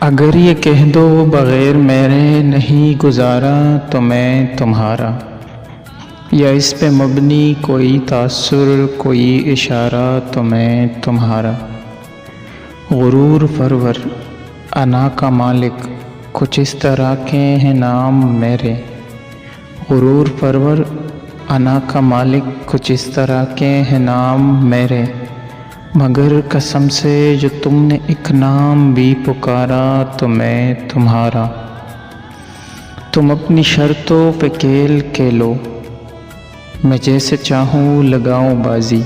अगर ये कह दो बग़ैर मेरे नहीं गुजारा तो मैं तुम्हारा, या इस पे मबनी कोई तासुर कोई इशारा तो मैं तुम्हारा। गुरूर परवर अना का मालिक कुछ इस तरह के हैं नाम मेरे। गुरूर परवर अना का मालिक कुछ इस तरह के हैं नाम मेरे। मगर कसम से जो तुमने एक नाम भी पुकारा तो मैं तुम्हारा। तुम अपनी शर्तों पे खेल खेलो, मैं जैसे चाहूँ लगाऊँ बाजी।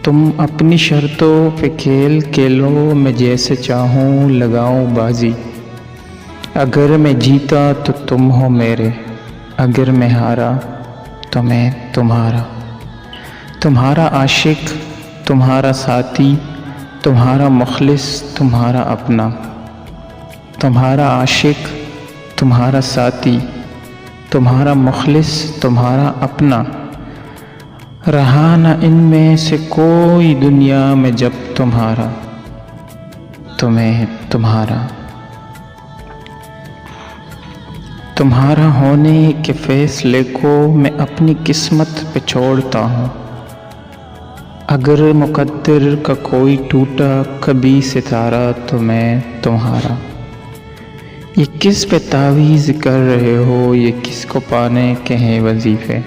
तुम अपनी शर्तों पे खेल खेलो, मैं जैसे चाहूँ लगाऊँ बाजी। अगर मैं जीता तो तुम हो मेरे, अगर मैं हारा तो मैं तुम्हारा। तुम्हारा आशिक, तुम्हारा साथी, तुम्हारा मुखलिस, तुम्हारा अपना। तुम्हारा आशिक, तुम्हारा साथी, तुम्हारा मुखलिस, तुम्हारा अपना। रहा न इनमें से कोई दुनिया में जब तुम्हारा तो मैं तुम्हारा। तुम्हारा होने के फैसले को मैं अपनी किस्मत पे छोड़ता हूँ। अगर मुकद्दर का कोई टूटा कभी सितारा तो मैं तुम्हारा। ये किस पे तावीज़ कर रहे हो, ये किसको पाने के हैं वजीफ़े।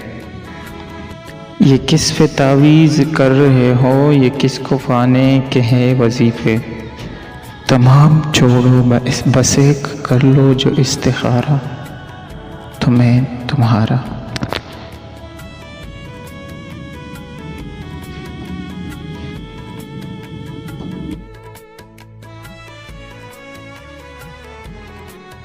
ये किस पे तावीज़ कर रहे हो, ये किसको पाने के हैं वजीफ़े। तमाम छोड़ो बस एक कर लो जो इस्तिखारा तो मैं तुम्हारा।